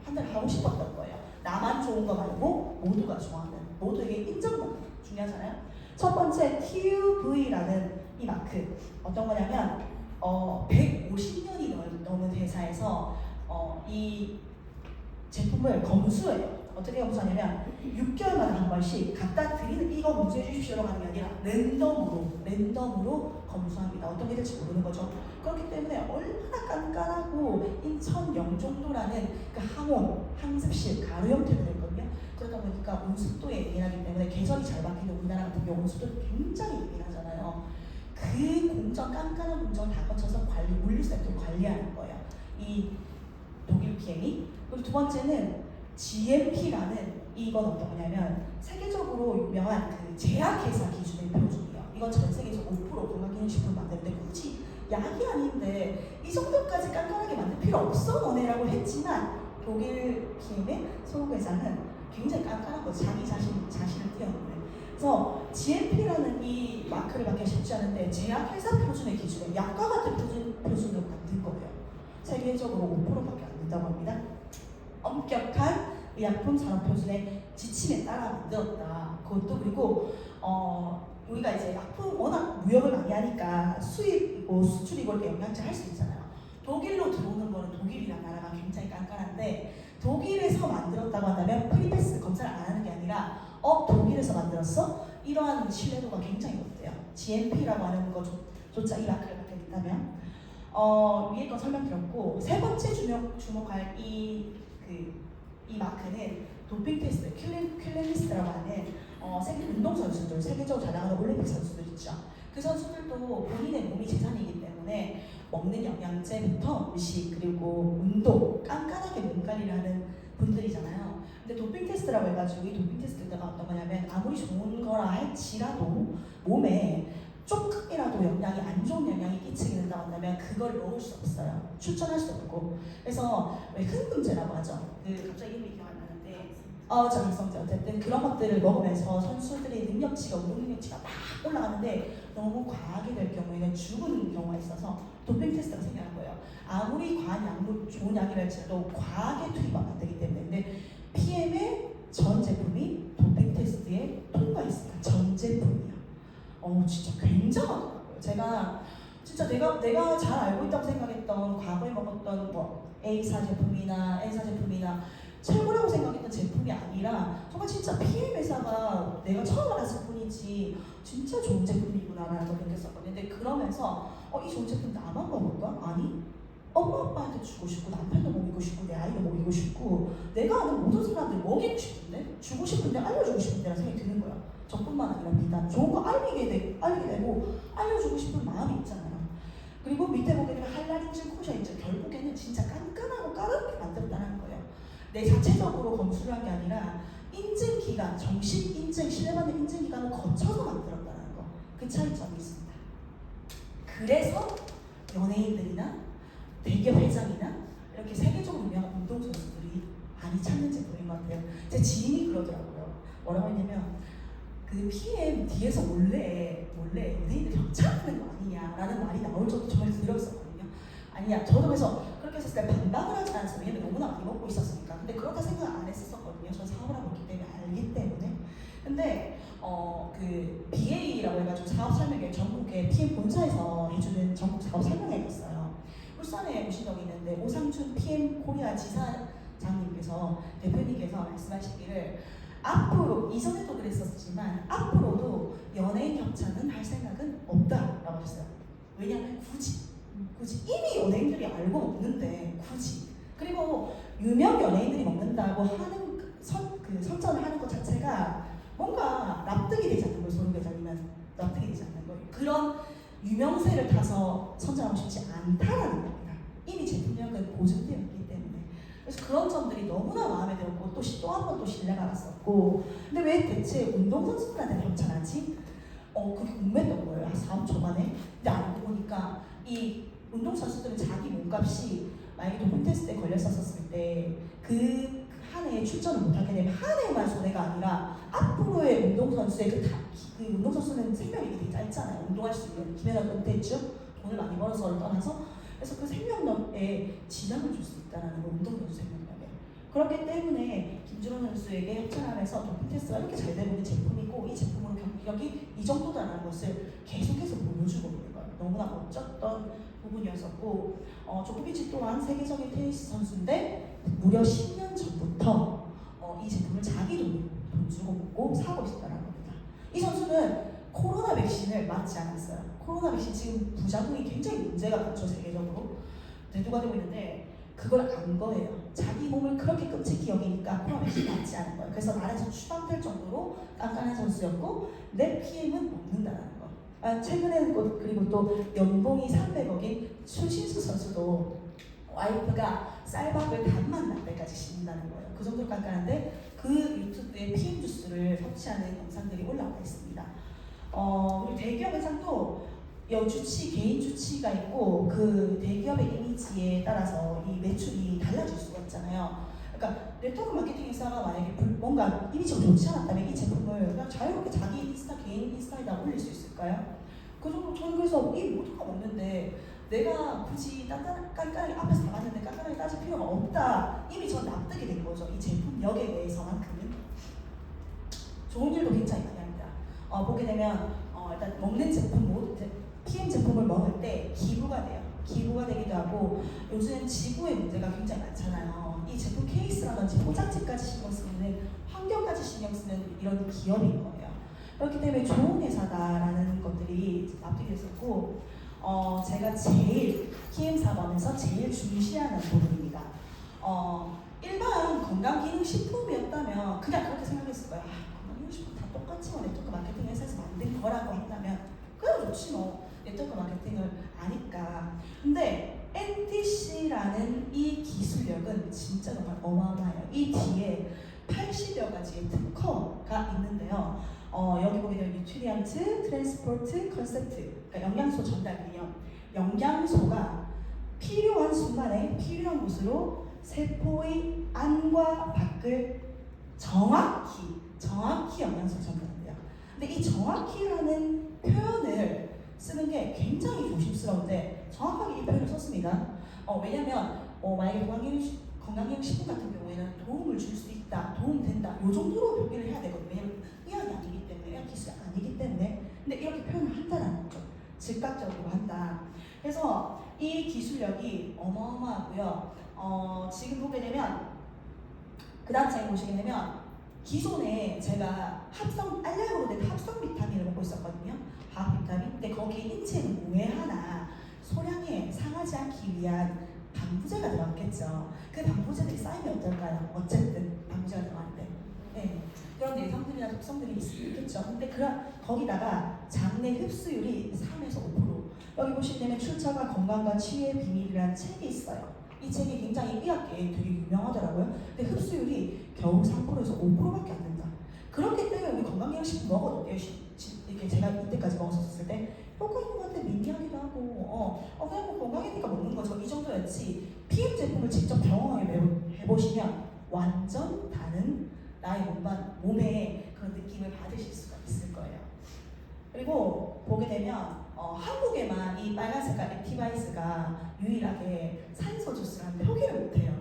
Speaker 1: 판단을 하고 싶었던 거예요. 나만 좋은 거 말고 모두가 좋아하는, 모두에게 인정받는 중요하잖아요. 첫 번째 TUV라는 이 마크 어떤 거냐면 150년이 넘은 회사에서 이 제품을 검수해요. 어떻게 검수하냐면 6개월마다 한 번씩 갖다 드리는 이거 검수해 주십시오라고 하는 게 아니라 랜덤으로 검수합니다. 어떤 게 될지 모르는 거죠. 그렇기 때문에 얼마나 깐깐하고 인천 영종도라는 그 항습실 가루 형태로 되거든요. 그러다 보니까 온습도에 예민하기 때문에 계절이 잘 바뀌는 우리나라 같은 경우 온습도 굉장히 예민하잖아요. 그 깐깐한 공정을 다 거쳐서 물류센터를 관리하는 거예요. 이 독일 PM이. 그리고 두 번째는 GMP라는 이건 어떤 거냐면 세계적으로 유명한 그 제약회사 기준의 표준이에요. 이건 전 세계에서 5% 건강기능식품 만드는데 굳이 약이 아닌데 이 정도까지 깐깐하게 만들 필요 없어 너네라고 했지만 독일 PM의 소르그 회장은 굉장히 깐깐한 거 자기 자신을 뛰어넘는. 그래서 GMP라는 이 마크를 받기 쉽지 않은데 제약회사 표준의 기준에 약과 같은 표준으로 만든 거예요. 세계적으로 5%밖에 안 된다고 합니다. 엄격한 의약품 산업 표준의 지침에 따라 만들었다. 그것도 그리고 우리가 이제 약품 워낙 무역을 많이 하니까 수입이고 수출이고 이렇게 영양제 할 수 있잖아요. 독일로 들어오는 거는 독일이라는 나라가 굉장히 깐깐한데 독일에서 만들었다고 한다면 프리패스 검사를 안 하는 게 아니라 독일에서 만들었어? 이러한 신뢰도가 굉장히 높대요. GMP라고 하는 것조차 이 마크를 갖게 된다면 위에 거 설명드렸고 세 번째 주목할 이 마크는 도핑 테스트, 퀼레니스트라고 하는 세계 운동 선수들, 세계적으로 잘 나가는 올림픽 선수들 있죠. 그 선수들도 본인의 몸이 재산이기 때문에 먹는 영양제부터 음식 그리고 운동, 깐깐하게 몸 관리를 하는 분들이잖아요. 근데 도핑 테스트라고 해가지고 이 도핑 테스트가 어떤 거냐면 아무리 좋은 거라 할지라도 몸에 조금이라도 영양이 안 좋은 영향이 끼치게 된다고 한다면 그걸 먹을 수 없어요. 추천할 수 없고. 그래서 왜 흥분제라고 하죠. 갑자기 이름이 기억 안 나는데 저항성제 어쨌든 그런 것들을 먹으면서 선수들의 능력치가 운동 능력치가 막 올라가는데 너무 과하게 될 경우에는 죽은 경우가 있어서 도핑 테스트가 생겨난 거예요. 아무리 과한 약물 좋은 약이랄지라도 과하게 투입하면 안 되기 때문에 근데 PM의 전 제품이 도핑 테스트에 통과했습니다. 전 제품이요. 진짜 굉장하더라고요. 제가 진짜 내가 잘 알고 있다고 생각했던 과거에 먹었던 뭐 A사 제품이나 N사 제품이나 최고라고 생각했던 제품이 아니라 정말 진짜 PM 회사가 내가 처음 알았을 뿐이지 진짜 좋은 제품이구나라는 걸 느꼈었거든요. 근데 그러면서 이 좋은 제품 나만 먹을까? 아니 엄마 아빠한테 주고 싶고 남편도 먹이고 싶고 내 아이도 먹이고 싶고 내가 아는 모든 사람들 먹이고 싶은데 주고 싶은데 알려주고 싶은데라는 생각이 드는 거야. 저뿐만 아니라 비단 좋은 거 알리게 되고 알려주고 싶은 마음이 있잖아요. 그리고 밑에 보게 되면 할랄인증, 코샤인증 결국에는 진짜 깐깐하고 까다롭게 만들었다는 거예요. 내 자체적으로 검수를 한 게 아니라 인증 기간, 정식 인증, 신뢰받는 인증 기간을 거쳐서 만들었다는 거. 그 차이점이 있습니다. 그래서 연예인들이나 대기업 회장이나 이렇게 세계적으로 유명한 운동선수들이 많이 찾는 제품인 것 같아요. 제 지인이 그러더라고요. 뭐라고 했냐면 그 PM 뒤에서 몰래 연예인들 협찬하는 거 아니냐라는 말이 나올 정도 정말 두려웠었거든요. 아니야, 저도 그래서 그렇게 했을 때 반박을 하지 않았어요. 왜냐면 너무나 많이 먹고 있었으니까. 근데 그렇다 생각 안 했었거든요. 전 사업을 하고 있기 때문에 알기 때문에. 근데 그 BA라고 해가지고 사업 설명회 전국에 PM 본사에서 해주는 전국 사업 설명회가 있어요. 울산에 오신 적이 있는데 오상춘 PM 코리아 지사장님께서 대표님께서 말씀하시기를 앞으로 이전에도 그랬었지만 앞으로도 연예인 협찬은 할 생각은 없다라고 하셨어요. 왜냐하면 굳이 이미 연예인들이 알고 먹는데 굳이 그리고 유명 연예인들이 먹는다고 하는 그 선전을 하는 것 자체가 뭔가 납득이 되지 않는 거예요. 소름 회장이면 납득이 되지 않는 거예요. 그런 유명세를 타서 선전하고 싶지 않다라는 겁니다. 이미 제품력은 보증되어 있기 때문에. 그래서 그런 점들이 너무나 마음에 들었고 또 한 번 또 신뢰가 갔었고 근데 왜 대체 운동선수들한테 협찬하지? 그게 궁금했던 거예요. 한 4업 초반에. 근데 알고 보니까 이 운동선수들은 자기 몸값이 만약에 도핑 테스트에 걸렸었을 때 그 한 해에 출전을 못하게 되면 한 해만 손해가 아니라 앞으로의 운동선수의 그 운동선수는 생명이 되게 짧잖아요. 운동할 수 있는 김연아 은퇴했죠. 돈을 많이 벌어서를 떠나서 그래서 그 생명력에 지장을 줄 수 있다는 거 운동선수 생명력에 그렇기 때문에 김준호 선수에게 협찬하면서 도핑 테스트가 이렇게 잘 되고 있는 제품이고 이 제품으로 경기력이 이 정도다라는 것을 계속해서 보여주고 있는 거예요. 너무나 멋졌던 부분이었었고 조코비치 또한 세계적인 테니스 선수인데 무려 10년 전부터 이 제품을 자기 돈 주고 먹고 사고 있었다는 겁니다. 이 선수는 코로나 백신을 맞지 않았어요. 코로나 백신 지금 부작용이 굉장히 문제가 많죠. 세계적으로 대두가 되고 있는데 그걸 안 거예요. 자기 몸을 그렇게 끔찍히 여기니까 코로나 백신 맞지 않은 거예요. 그래서 나라에서 추방될 정도로 깐깐한 선수였고 내 PM은 먹는다는 거. 최근에는 그리고 또 연봉이 300억인 추신수 선수도 와이프가 쌀밥을 단만 날때까지 씹는다는 거예요. 그 정도로 깐깐한데 그 유튜브에 PM 주스를 섭취하는 영상들이 올라와 있습니다. 그리고 대기업 회장도 개인 주치가 있고 그 대기업의 이미지에 따라서 이 매출이 달라질 수가 있잖아요. 그러니까 네트워크 마케팅 회사가 만약에 뭔가 이미지가 좋지 않았다면 이 제품을 그냥 자유롭게 자기 개인 인스타에다 올릴 수 있을까요? 그 정도 저는 그래서 이 모두가 먹는데 내가 굳이 깐깐하게 앞에서 다 봤는데 깐깐하게 따질 필요가 없다. 이미 전 납득이 된 거죠. 이 제품력에 대해서만큼은 좋은 일도 굉장히 많이 합니다. 보게 되면 일단 먹는 제품 PM 제품을 먹을 때 기부가 돼요. 기부가 되기도 하고 요즘 지구의 문제가 굉장히 많잖아요. 이 제품 케이스라든지 포장지까지 신경 쓰는 환경까지 신경 쓰는 이런 기업인 거예요. 그렇기 때문에 좋은 회사다라는 것들이 납득이 됐었고 제가 제일 PM4번에서 제일 중시하는 부분입니다. 일반 건강기능식품이었다면 그냥 그렇게 생각했을 거예요. 건강기능식품 다 똑같이 뭐 네트워크 마케팅 회사에서 만든 거라고 한다면 그냥 좋지 뭐 네트워크 마케팅을 아니까. 근데 NTC라는 이 기술력은 진짜 정말 어마어마해요. 이 뒤에 80여 가지의 특허가 있는데요. 여기 보게 되면 뉴트리언트, 트랜스포트, 컨셉트, 그러니까 영양소 전달 개념. 영양소가 필요한 순간에 필요한 곳으로 세포의 안과 밖을 정확히 영양소 전달합니다. 근데 이 정확히라는 표현을 쓰는 게 굉장히 조심스러운데 정확하게 이 표현을 썼습니다. 왜냐면 만약에 건강기능식품 같은 경우에는 도움을 줄 수 있다, 도움된다, 요 정도로 표기를 해야 되거든요. 왜냐면 의학이 아니기 때문에, 의학 기술이 아니기 때문에. 근데 이렇게 표현을 한다는 거죠. 즉각적으로 한다. 그래서 이 기술력이 어마어마하고요. 지금 보게 되면 그 다음 장에 보시게 되면 기존에 제가 알약으로 된 합성 비타민을 먹고 있었거든요. 화학 비타민. 근데 거기에 인체는 오해 하나 소량에 상하지 않기 위한 방부제가 들어갔겠죠. 그 방부제들이 쌓이면 어떨까요? 어쨌든 방부제가 들어갔는데 네. 그런 내성들이나 독성들이 있겠죠. 근데 거기다가 장내 흡수율이 3에서 5%. 여기 보시면 출처가 건강과 치유의 비밀이라는 책이 있어요. 이 책이 굉장히 의학계에 되게 유명하더라고요. 근데 흡수율이 겨우 3%에서 5%밖에 안 된다. 그렇기 때문에 우리 건강기능식품 먹어도 돼요. 이게 제가 이때까지 먹었었을 때 효과 있는 건데 민기하기도 하고 그냥 뭐 건강이니까 먹는 거죠. 이 정도였지. PM 제품을 직접 경험해보시면 완전 다른 나의 몸에 그런 느낌을 받으실 수가 있을 거예요. 그리고 보게 되면 한국에만 이 빨간 색깔 액티바이스가 유일하게 산소 주스를 하는데 표기를 못해요.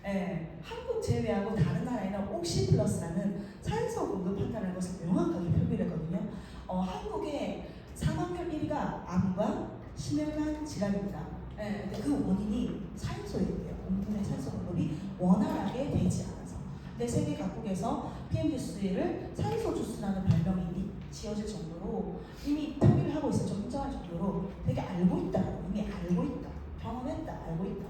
Speaker 1: 예, 한국 제외하고 다른 나라에는 옥시플러스라는 산소 공급한다는 것을 명확하게 표기를 했거든요. 한국의 사망률 1위가 암과 심혈관 질환입니다. 예, 근데 그 원인이 산소예요. 온몸의 산소 공급이 원활하게 되지 않아서. 근데 세계 각국에서 PM 주스를 산소 주스라는 별명이 이미 지어질 정도로 이미 표기를 하고 있어요. 좀 인정할 정도로 되게 알고 있다. 이미 알고 있다. 경험했다. 알고 있다.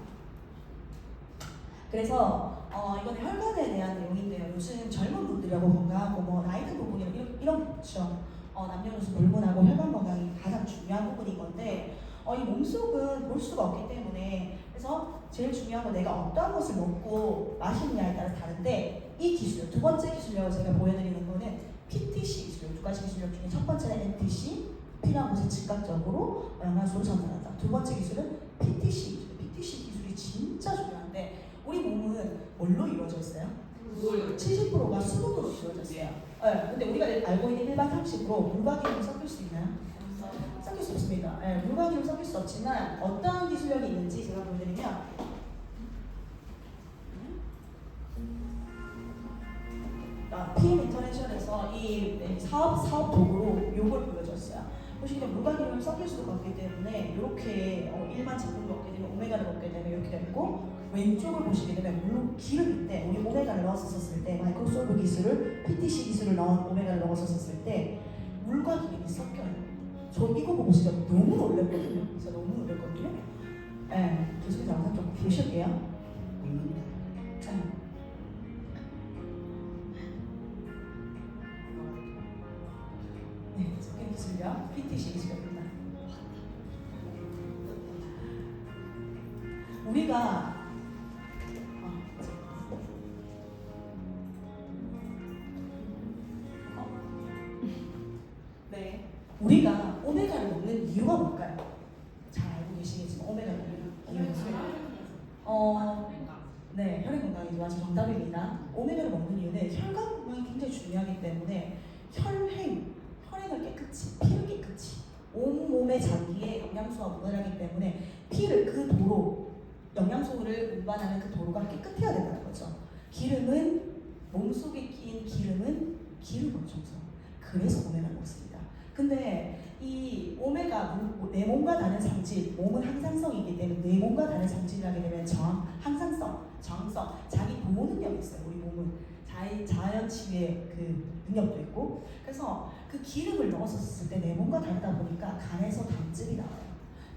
Speaker 1: 그래서 이건 혈관에 대한 내용인데요. 요즘 젊은 분들하고 건강하고 뭐 나이 든 부분이랑 이런 게 있죠. 남녀노소 불문하고 혈관 건강이 가장 중요한 부분인 건데 이 몸속은 볼 수가 없기 때문에 그래서 제일 중요한 건 내가 어떠한 것을 먹고 마시느냐에 따라 다른데 이 기술, 두 번째 기술력을 제가 보여드리는 거는 PTC 기술력, 두 가지 기술력 중에 첫 번째는 NTC, 필요한 곳에 즉각적으로 영양소를 전달한다. 두 번째 기술은 PTC 기술, PTC 기술이 진짜 중요한데 우리 몸은 뭘로 이루어져 있어요? 70%가 수분으로 이루어졌어요. 네, 근데 우리가 알고 있는 일반 상식으로 물과 기름을 섞일 수 있나요? 섞일 수 없습니다. 네, 물과 기름 섞일 수 없지만 어떠한 기술력이 있는지 제가 보여드리면 PM 인터내셔널에서 이 사업 도구로 요걸 보여줬어요. 보시면 물과 기름을 섞일 수가 없기 때문에 이렇게 일반 제품을 먹게 되면 오메가를 먹게 되면 이렇게 되고 왼쪽을 보시게 되면 물론 기름인데 우리 오메가를 넣었었을 때 마이크로솔브 기술을 PTC 기술을 넣은 오메가를 넣었었을 때 물과 기름이 섞여요. 저 이거 보고 진짜 너무 놀랐거든요. 진짜 너무 놀랐거든요. 네, 계속 영상 좀 보실게요. 네, 섞인 기술력, PTC 기술력입니다. 우리가 네, 우리가 오메가를 먹는 이유가 뭘까요? 잘 알고 계시겠지만 오메가를 먹는 이유는 네, 혈액 건강이 좋아서 정답입니다. 오메가를 먹는 이유는 혈관 건강이 굉장히 중요하기 때문에 혈액을 깨끗이, 피를 깨끗이 온몸의 장기에 영양소가 모자라기 때문에 피를 그 도로, 영양소를 운반하는 그 도로가 깨끗해야 된다는 거죠. 몸속에 끼인 기름은 기름을 정서. 그래서 오메가를 먹습니다. 근데 이 오메가, 내 몸과 다른 상질, 몸은 항상성이기 때문에 내 몸과 다른 상질을 하게 되면 항상성, 저항성, 자기 보호 능력이 있어요. 우리 몸은 자연 치유의 그 능력도 있고. 그래서 그 기름을 넣었었을 때 내 몸과 다르다 보니까 간에서 담즙이 나와요.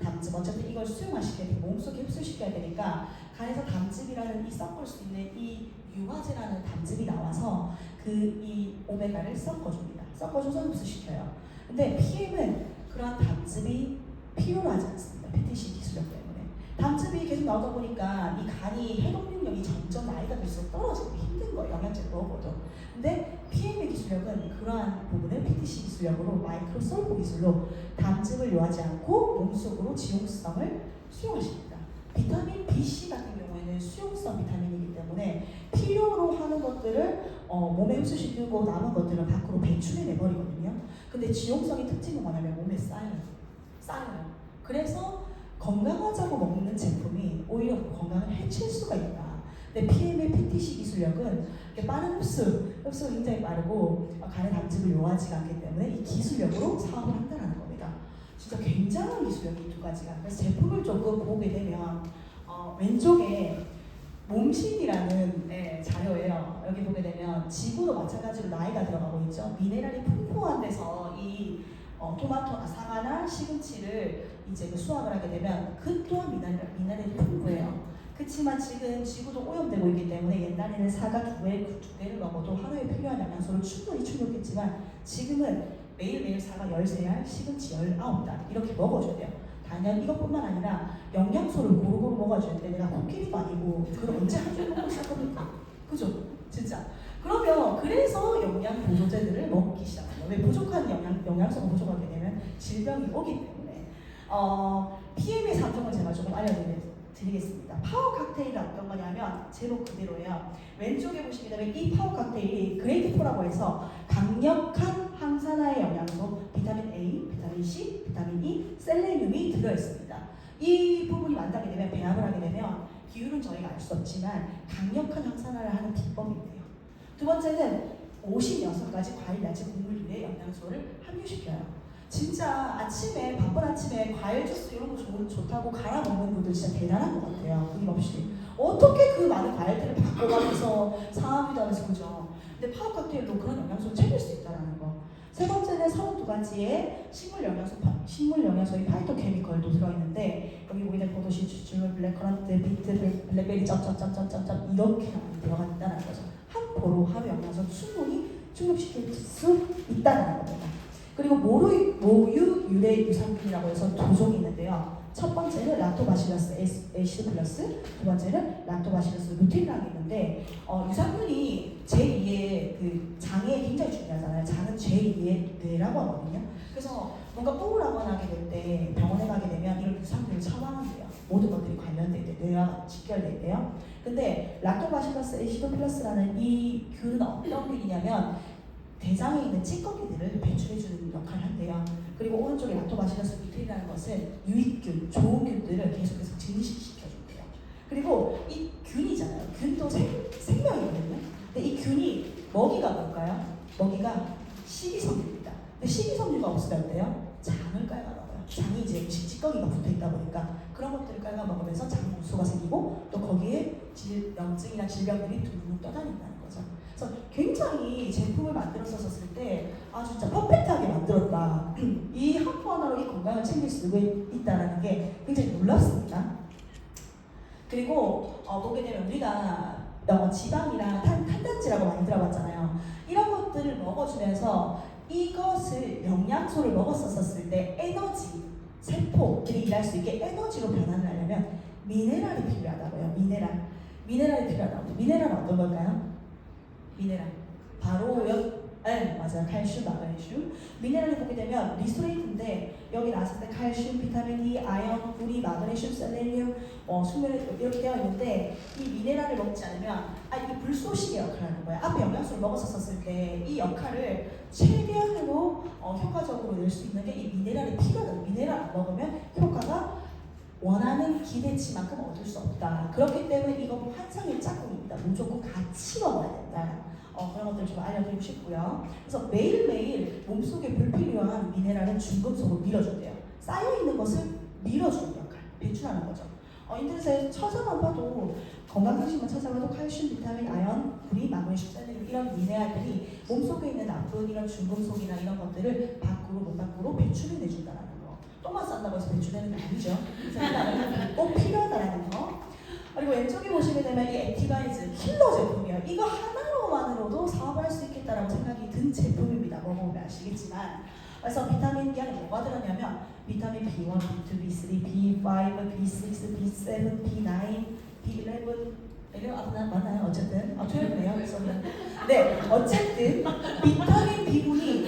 Speaker 1: 담즙, 어쨌든 이걸 수용화시켜야 돼, 몸속에 흡수시켜야 되니까 간에서 담즙이라는 이 섞을 수 있는 이 유화제라는 담즙이 나와서 그 이 오메가를 섞어줍니다. 섞어줘서 흡수시켜요. 근데 PM은 그러한 담즙이 필요로 하지 않습니다. PTC 기술력 때문에. 담즙이 계속 나오다 보니까 이 간이 해독 능력이 점점 나이가 들수록 떨어지고 힘든 거예요. 영양제를 먹어도. 근데 PM의 기술력은 그러한 부분을 PTC 기술력으로 마이크로 솔포 기술로 담즙을 요하지 않고 몸속으로 지용성을 수용하십니다. 비타민 BC 같은 경우에는 수용성 비타민이기 때문에 필요로 하는 것들을 몸에 흡수시키고 남은 것들은 밖으로 배출해내버리거든요. 근데 지용성의 특징은 뭐냐면 몸에 쌓여요. 그래서 건강하자고 먹는 제품이 오히려 건강을 해칠 수가 있다. 근데 PM의 PTC 기술력은 빠른 흡수가 굉장히 빠르고 간의 담즙을 요하지가 않기 때문에 이 기술력으로 사업을 한다는 겁니다. 진짜 굉장한 기술력이 이 두 가지가. 그래서 제품을 조금 보게 되면 왼쪽에 몸신이라는 자료예요. 여기 보게 되면 지구도 마찬가지로 나이가 들어가고 있죠. 미네랄이 풍부한 데서 이 토마토나 사과나 시금치를 이제 수확을 하게 되면 그 또한 미네랄이 풍부해요. 그렇지만 지금 지구도 오염되고 있기 때문에 옛날에는 사과 두 개를 먹어도 하루에 필요한 영양소를 충분히 충족했지만 지금은 매일매일 사과 13알, 시금치 19알 이렇게 먹어줘야 돼요. 단연 이것뿐만 아니라 영양소를 고루고루 먹어줘야 돼. 내가 코끼리도 아니고 그걸 언제 한 줄 먹고 시작할 겁니까? 그죠? 진짜. 그러면 그래서 영양 보조제들을 먹기 시작해요. 왜 부족한 영양소가 부족하게 되면 질병이 오기 때문에. PM의 3종을 제가 조금 알려드리겠습니다. 파워 칵테일은 어떤 거냐면 제목 그대로예요. 왼쪽에 보시게 되면 이 파워 칵테일이 그레이트4라고 해서 강력한 항산화의 영양소 비타민 A, 비타민 C, 비타민 E, 셀레늄이 들어있습니다. 이 부분이 만나게 되면 배합을 하게 되면 기율은 저희가 알 수 없지만 강력한 항산화를 하는 비법이 있대요. 두 번째는 56가지 과일, 야채, 곡물류의 영양소를 함유시켜요. 진짜 아침에 바쁜 아침에 과일 주스 이런 거 좋다고 갈아 먹는 분들 진짜 대단한 것 같아요. 끊임없이 어떻게 그 많은 과일들을 바꿔가면서 상하기도 하면서 그죠. 근데 파워 칵테일로 그런 영양소를 챙길 수 있다는 거. 세 번째는 32가지의 식물 영양소의 파이토케미컬도 들어있는데 여기 보이는 포도씨, 주줄, 블랙커런트, 비트, 블랙베리 점점점점점 이렇게 들어가 있다는 거죠. 한 포로 하루 영양소 충분히 충족시킬 수 있다는 겁니다. 그리고 모유 유래 유산균이라고 해서 두 종이 있는데요. 첫 번째는 락토바실러스 에시드 플러스, 두 번째는 락토바실러스 루틴이라는 게 있는데 유산균이 제2의 그 장에 굉장히 중요하잖아요. 장은 제2의 뇌라고 하거든요. 그래서 뭔가 우울하거나 하게 될 때 병원에 가게 되면 이런 유산균을 처방한대요. 모든 것들이 관련돼 있대, 뇌와 직결돼 있대요. 근데 락토바실러스 에시드 플러스라는 이 균은 어떤 균이냐면 대장에 있는 찌꺼기들을 배출해주는 역할을 한대요. 그리고 오른쪽에 락토바실러스 루틴이라는 것은 유익균, 좋은 균들을 계속해서 증식시켜준대요. 그리고 이 균이잖아요. 균도 생명이거든요. 근데 이 균이 먹이가 뭘까요? 먹이가 식이섬유입니다. 근데 식이섬유가 없으면 어때요? 장을 깔아먹어요. 장이 이제 음식 찌꺼기가 붙어있다 보니까 그런 것들을 깔아먹으면서 장수가 생기고 또 거기에 염증이나 질병들이 둥둥 떠다닌다는 거죠. 그래서 굉장히 제품을 만들었었을 때 진짜 퍼펙트하게 만들었다. 이 한 포 하나로 이 건강을 챙길 수 있다는 게 굉장히 놀랍습니다. 그리고 보게 되면 우리가 지방이랑 탄단지라고 많이 들어봤잖아요. 이런 것들을 먹어주면서 이것을 영양소를 먹었었을 때 에너지, 세포들이 일할 수 있게 에너지로 변환을 하려면 미네랄이 필요하다고요. 미네랄이 필요하다고. 미네랄은 어떤 걸까요? 미네랄 바로요. 네 맞아요. 칼슘, 마그네슘. 미네랄을 보게 되면 리스토레이트인데 여기 나왔을 때 칼슘, 비타민 E, 아연, 구리, 마그네슘, 셀레늄, 수면 이렇게 되어 있는데 이 미네랄을 먹지 않으면 이게 불쏘시개 역할을 하는 거예요. 앞에 영양소를 먹었었을 때 이 역할을 최대한으로 효과적으로 낼 수 있는 게 이 미네랄이 필요하다. 미네랄 안 먹으면 효과가 원하는 기대치만큼 얻을 수 없다. 그렇기 때문에 이거 환상의 짝꿍입니다. 무조건 같이 먹어야 된다. 그런 것들 좀 알려드리고 싶고요. 그래서 매일매일 몸속에 불필요한 미네랄은 중금속으로 밀어준대요. 쌓여있는 것을 밀어주는 역할, 배출하는 거죠. 인터넷에 찾아만 봐도 건강상식만 찾아봐도 칼슘, 비타민, 아연, 구리, 마그네슘, 셀레늄 이런 미네랄들이 몸속에 있는 나쁜 이런 중금속이나 이런 것들을 밖으로 몸 밖으로 배출해내준다는 거. 똥만 싼다고 해서 배출되는 게 아니죠. 그래서 꼭 필요하다는 거. 그리고 왼쪽에 보시게 되면 이 액티바이즈 킬러 제품이에요. 이거 하나로만으로도 사업을 할 수 있겠다라고 생각이 든 제품입니다. 먹어보면 아시겠지만. 그래서 비타민 D 안에 뭐가 들었냐면 비타민 B1, B2, B3, B5, B6, B7, B9, B11 이런 맞나요? 어쨌든 틀렸네요. 그래서 네 어쨌든 비타민 B군이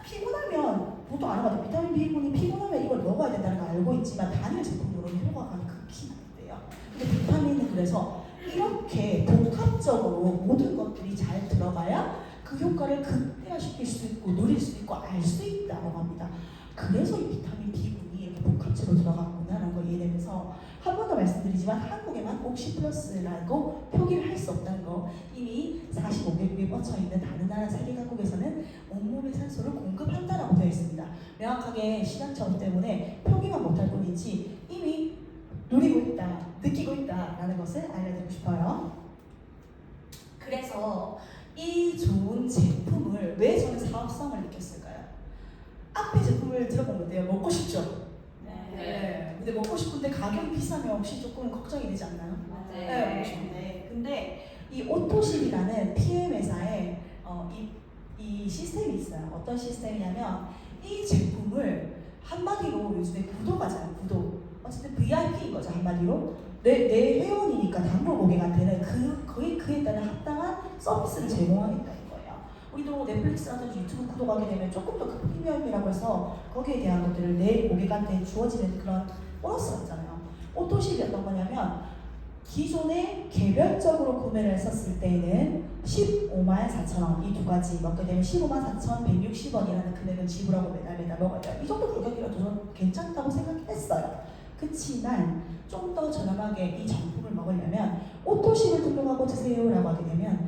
Speaker 1: 피곤하면 보통 안 하거든요. 비타민 B군이 피곤하면 이걸 먹어야 된다는 걸 알고 있지만 단일 제품으로는 효과가 극히 낮대요. 근데 비타민은 그래서 이렇게 복합적으로 모든 것들이 잘 들어가야 그 효과를 극대화시킬 수 있고 누릴 수 있고 알 수 있다고 합니다. 그래서 이 비타민 B군이 이렇게 복합체로 들어갔구나라는 걸 이해되면서 한 번 더 말씀드리지만 한국에만 꼭 C+라고 표기를 할 수 없다는 거 이미 45개국에 뻗쳐있는 다른 나라 세계 각국에서는 온몸의 산소를 공급한다라고 되어 있습니다. 명확하게 시간차원 때문에 표기만 못할 뿐이지 이미 누리고 있다, 느끼고 있다라는 것을 알려드리고 싶어요. 그래서 이 좋은 제품을 왜 저는 사업성을 느꼈을까요? 앞에 제품을 들어본 건데요. 먹고 싶죠? 네. 근데 먹고 싶은데 가격이 비싸면 혹시 조금 걱정이 되지 않나요? 네. 먹고 싶은데. 근데 이 오토십이라는 PM 회사에 이 시스템이 있어요. 어떤 시스템이냐면 이 제품을 한마디로 요즘에 구도가잖아요. 구도. 어쨌든 VIP인 거죠. 한마디로. 내 회원이니까 단골 고객한테는 거의 그에 따른 합당한 서비스를 제공하겠다는 거예요. 우리도 넷플릭스라든지 유튜브 구독하게 되면 조금 더 그 프리미엄이라고 해서 거기에 대한 것들을 내 고객한테 주어지는 그런 보너스가 있잖아요. 오토십이 어떤 거냐면 기존에 개별적으로 구매를 했었을 때에는 15만 4천 원 이 두 가지 먹게 되면 15만 4,160원이라는 금액을 지불하고 매달 먹어야 돼요. 이 정도 가격이라도 저는 괜찮다고 생각했어요. 그치만 좀 더 저렴하게 이 정품을 먹으려면 오토십을 등록하고 드세요라고 하게 되면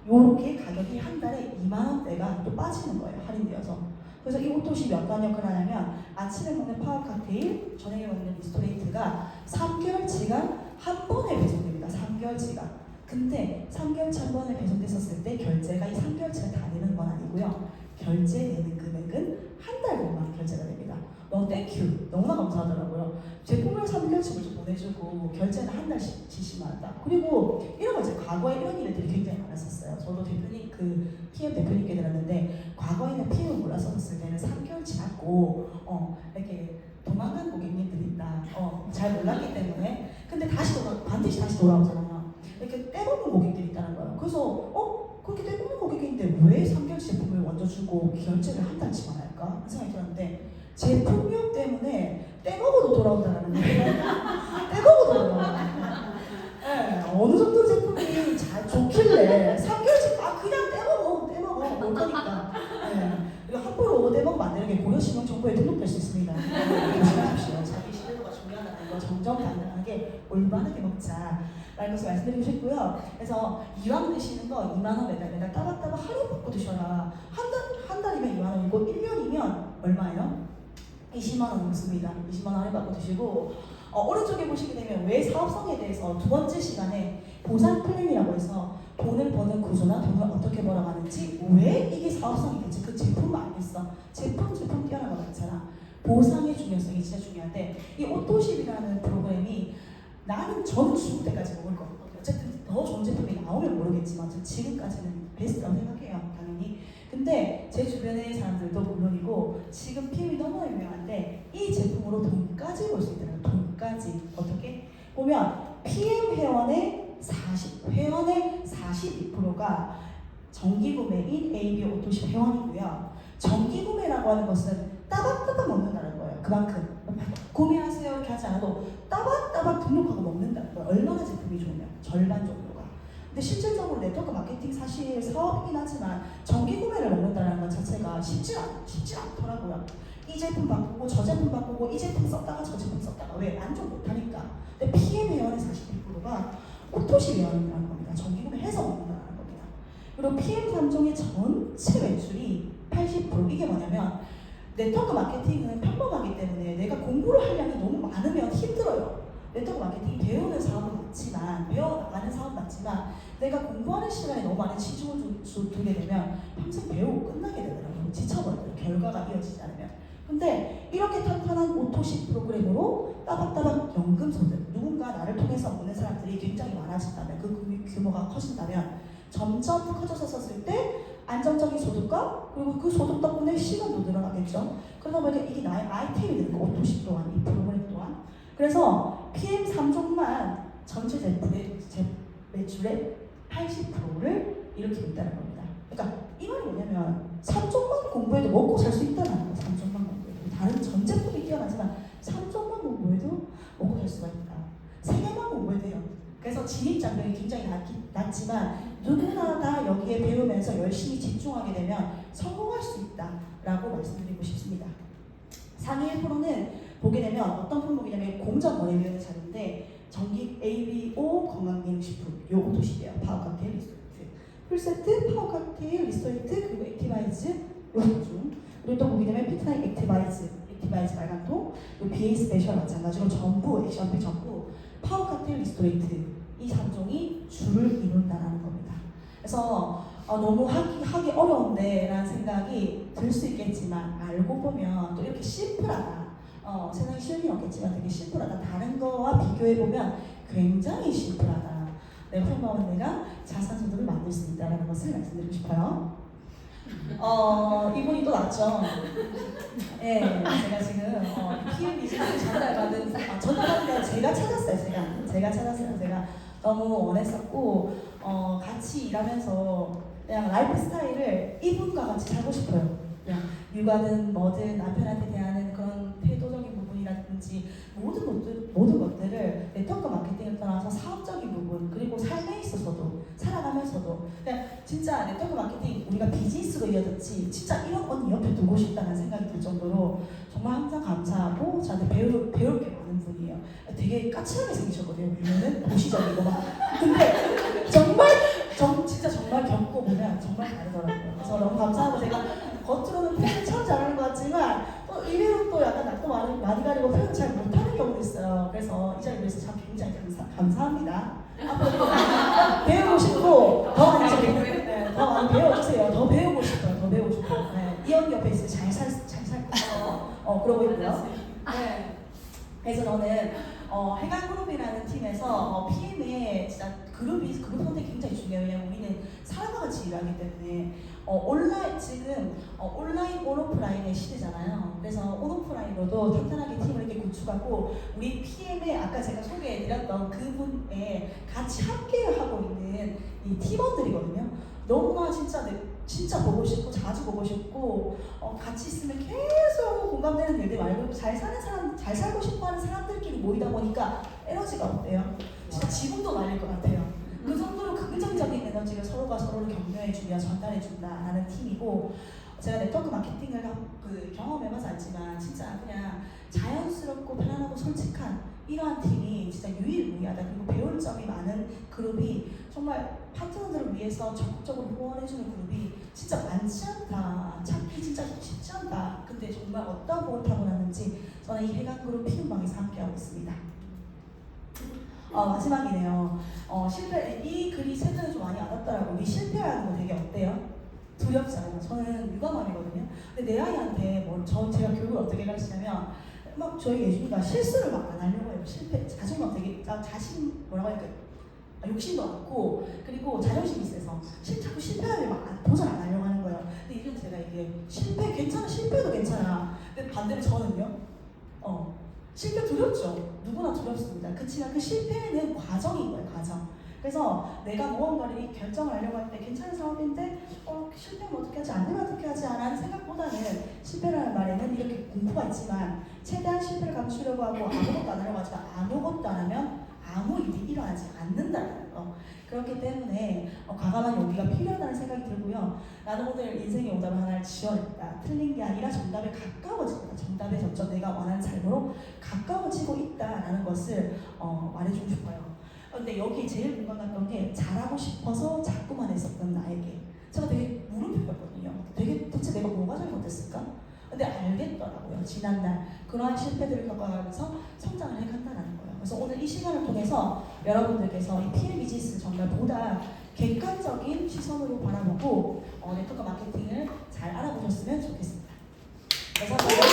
Speaker 1: 요렇게 가격이 한 달에 2만 원대가 또 빠지는 거예요. 할인되어서. 그래서 이 오토십이 어떤 역할을 하냐면 아침에 먹는 파워 칵테일, 저녁에 먹는 리스토레이트가 3개월치가 한 번에 배송됩니다. 3개월치가. 근데 3개월치 한 번에 배송됐었을 때 결제가 이 3개월치가 다 되는 건 아니고요. 결제되는 금액은 한 달 동안 결제가 됩니다. 땡큐. 너무나 감사하더라고요. 제품을 3개월치 먼저 보내주고 결제는 한 달씩 지시만 한다. 그리고 이런 거 이제 과거에 이런 일들이 굉장히 많았었어요. 저도 대표님 PM 대표님께 들었는데 과거에는 PM을 몰랐었을 때는 3개월치 받고 이렇게 도망간 고객님들이 있다. 잘 몰랐기 때문에. 근데 반드시 다시 돌아오잖아요. 이렇게 떼먹는 고객들이 있다는 거예요. 그래서 그렇게 떼먹는 고객인데 왜 3개월치 제품을 먼저 주고 결제를 한 달치만 할까? 하는 생각이 들었는데 제품력 때문에 떼먹어도 돌아온다는 거예요. 떼먹어도 돌아온다. 네, 어느 정도 제품이 잘 좋길래 3개월씩 그냥 떼먹어 올 거니까. 네. 그리고 함부로 떼먹으면 안 되는 게 고려신용정보에 등록될 수 있습니다. 조심하십시오. 자기 신뢰도가 중요하다는 거 정정당당하게 올바르게 먹자라는 것을 말씀드리고 싶고요. 그래서 이왕 드시는 거 2만 원 매달 따박따박 할인 받고 드셔라. 한 달이면 2만 원이고 1년이면 얼마예요? 20만 원 넘습니다. 20만 원 할인 받고 드시고 오른쪽에 보시게 되면 왜 사업성에 대해서 두 번째 시간에 보상 플랜이라고 해서 돈을 버는 구조나 돈을 어떻게 벌어가는지 왜 이게 사업성이겠지? 그 제품만 알겠어. 제품 뛰어난 거 많잖아. 보상의 중요성이 진짜 중요한데 이 오토십이라는 프로그램이 저는 죽을 때까지 먹을 거거든요. 어쨌든 더 좋은 제품이 나오면 모르겠지만 지금까지는 베스트라고 생각해요. 당연히. 근데 제 주변의 사람들도 물론이고 지금 PM이 너무나 유명한데 이 제품으로 돈까지 벌 수 있다는 돈까지 어떻게 보면 PM 회원의 42%가 정기구매인 AB 오토십 회원이고요. 정기구매라고 하는 것은 따박따박 먹는다는 거예요. 그만큼 구매하세요 이렇게 하지 않아도 따박따박 등록하고 먹는다는 거예요. 얼마나 제품이 좋으면 절반 정도가. 근데 실질적으로 네트워크 마케팅 사실 사업이긴 하지만 정기 구매를 먹는다는 것 자체가 쉽지 않더라고요. 이 제품 바꾸고 저 제품 바꾸고 이 제품 썼다가 저 제품 썼다가 왜 만족 못하니까. 근데 PM 회원의 42%가 오토십 회원이라는 겁니다. 정기 구매해서 먹는다는 겁니다. 그리고 PM 3종의 전체 매출이 80% 이게 뭐냐면 네트워크 마케팅은 평범하기 때문에 내가 공부를 하려면 너무 많으면 힘들어요. 네트워크 마케팅 배우는 사업은 맞지만 배워나가는 사업은 맞지만 내가 공부하는 시간에 너무 많은 치중을 두게 되면 평생 배우고 끝나게 되더라고요. 지쳐버려요. 결과가 이어지지 않으면. 근데 이렇게 탄탄한 오토식 프로그램으로 따박따박 연금소득, 누군가 나를 통해서 오는 사람들이 굉장히 많아진다면, 그 규모가 커진다면 점점 커져서 썼을 때 안정적인 소득과 그리고 그 소득 덕분에 시간도 늘어나겠죠. 그러다 보니까 이게 나의 아이템이 되는 거, 오토식 또한, 이 프로그램 또한. 그래서 PM 3종만 전체 매출의 80%를 일으키고 있다는 겁니다. 그러니까 이 말이 뭐냐면 3종만 공부해도 먹고 살 수 있다는 거예요. 3종만 공부해도. 다른 전 제품이 뛰어나지만 3종만 공부해도 먹고 살 수가 있다. 3개만 공부해도 돼요. 그래서 진입장벽이 굉장히 낮지만 누구나 다 여기에 배우면서 열심히 집중하게 되면 성공할 수 있다라고 말씀드리고 싶습니다. 상위 1%는 보게 되면 어떤 품목이냐면 공정거래 위원회 자료인데 전기 ABO 건강기능식품 요 오토시대요. 파워칵테일 리스토이트 풀세트 파워칵테일 리스토이트 그리고 액티바이즈 요 3종 그리고 또 보게 되면 피트나인 액티바이즈 빨간통 그리고 BA 스페셜 마찬가지로 전부 액션필 전부 파워칵테일 리스토이트 이 3종이 줄을 이룬다는 겁니다. 그래서 너무 하기 어려운데 라는 생각이 들 수 있겠지만 알고 보면 또 이렇게 심플하다. 세상에 쉬운 일 없겠지만 되게 심플하다. 다른 거와 비교해보면 굉장히 심플하다. 내가 평범한 내가 자산소득을 만들 수 있다는 것을 말씀드리고 싶어요. 이분이 또 낫죠. 예, 제가 지금 PM 비즈니스 전달받은 게 제가 찾았어요. 제가 찾았어요. 제가 너무 원했었고 같이 일하면서 그냥 라이프 스타일을 이분과 같이 살고 싶어요. 그냥 육아든 뭐든 남편한테 대하는 그런 태도적인 부분이라든지 모든 것들을 네트워크 마케팅을 떠나서 사업적인 부분 그리고 삶에 있어서도 살아가면서도 그냥 진짜 네트워크 마케팅 우리가 비즈니스로 이어졌지 진짜 이런 언니 옆에 두고 싶다는 생각이 들 정도로 정말 항상 감사하고 저한테 배울 게 많은 분이에요. 되게 까칠하게 생기셨거든요. 우리는 도시적이고 막 근데 진짜 정말 겪어보면 정말 다르더라고요. 그래서 너무 감사하고 제가 겉으로는 표현 참 잘하는 것 같지만 또 의외로 또 약간 낯도 많이 가리고 표현 잘 못하는 경우도 있어요. 그래서 이 자리에 서 참 굉장히 감사합니다. 앞으로 배우고 싶고 더 많이 배워주세요. 더 배우고 싶어요. 네. 이 언니 옆에 있으면 그러고 있고요. 네. 그래서 저는 해강그룹이라는 팀에서 PM의 진짜 그룹 선택이 굉장히 중요해요. 왜냐면 우리는 사람과 같이 일하기 때문에 지금 온라인 온오프라인의 시대잖아요. 그래서 온오프라인으로도 탄탄하게 팀을 이렇게 구축하고 우리 PM의 아까 제가 소개해드렸던 그분에 같이 함께 하고 있는 이 팀원들이거든요. 너무나 진짜 보고 싶고 자주 보고 싶고 같이 있으면 계속 공감되는 일들 말고 잘 살고 싶어하는 사람들끼리 모이다 보니까 에너지가 어때요? 진짜 지붕도 날릴 것 같아요. 그 정도로 긍정적인 에너지를 서로가 서로를 격려해주며 전달해준다라는 팀이고 제가 네트워크 마케팅을 경험해봐서 알지만 진짜 그냥 자연스럽고 편안하고 솔직한 이러한 팀이 진짜 유일무이하다. 그리고 배울 점이 많은 그룹이 정말 파트너들을 위해서 적극적으로 후원해주는 그룹이 진짜 많지 않다. 찾기 진짜 쉽지 않다. 근데 정말 어떤 복을 타고 났는지 저는 이 해강그룹 피움방에서 함께하고 있습니다. 마지막이네요. 이 글이 최근에 좀 많이 와닿더라고요. 우리 실패하는 거 되게 어때요? 두렵잖아요. 저는 육아맘이거든요. 근데 내 아이한테 제가 교육을 어떻게 가르치냐면 막 저희 예준이가 실수를 막 안 하려고 해요. 자신감 되게 뭐라고 할까 욕심도 많고 그리고 자존심이 있어서 자꾸 실패하면 막 도전 안 하려고 하는 거예요. 근데 이런 제가 이게 실패도 괜찮아. 근데 반대로 저는요. 실패 두렵죠. 누구나 두렵습니다. 그렇지만 그 실패는 과정인 거예요. 과정. 그래서 내가 무언가를 결정을 하려고 할 때 괜찮은 사업인데 실패하면 어떻게 하지? 안 되면 어떻게 하지? 라는 생각보다는 실패라는 말에는 이렇게 공포가 있지만 최대한 실패를 감추려고 하고 아무것도 안 하려고 하지만 아무것도 안 하면 아무 일이 일어나지 않는다는 거. 그렇기 때문에 과감한 용기가 필요하다는 생각이 들고요. 나는 오늘 인생의 오답을 하나를 지어냈다. 틀린 게 아니라 정답에 가까워진다. 정답에 점점 내가 원하는 삶으로 가까워지고 있다라는 것을 말해주고 싶어요. 근데 여기 제일 공감 갔던 게 잘하고 싶어서 자꾸만 했었던 나에게 제가 되게 물음표였거든요. 되게 도대체 내가 뭐가 잘못했을까? 근데 알겠더라고요. 지난날 그러한 실패들을 겪어가면서 성장을 해간다는 거예요. 그래서 오늘 이 시간을 통해서 여러분들께서 이 PM 비즈니스 정말 보다 객관적인 시선으로 바라보고 네트워크 마케팅을 잘 알아보셨으면 좋겠습니다. 그래서 감사합니다.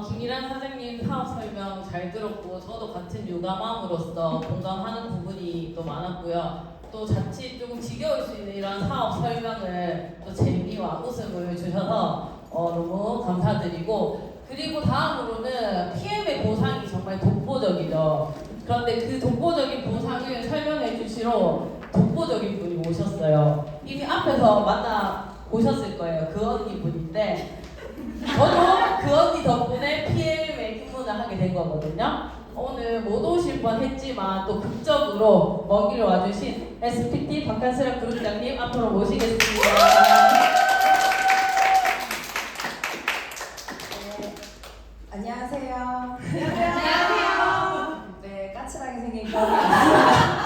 Speaker 2: 김일환 사장님 사업 설명 잘 들었고 저도 같은 유감함으로써 공감하는 부분이 또 많았고요. 또 자칫 조금 지겨울 수 있는 이런 사업 설명을 또 재미와 웃음을 주셔서 너무 감사드리고, 그리고 다음으로는 PM의 보상이 정말 독보적이죠. 그런데 그 독보적인 보상을 설명해 주시러 독보적인 분이 오셨어요. 이미 앞에서 만나 보셨을 거예요. 그 언니 분인데 저도 그 언니 덕분에 PM에 입문을 하게 된 거거든요. 오늘 못 오실 뻔 했지만 또 극적으로 먼 길 와주신 SPT 박한슬 그룹장님 앞으로 모시겠습니다.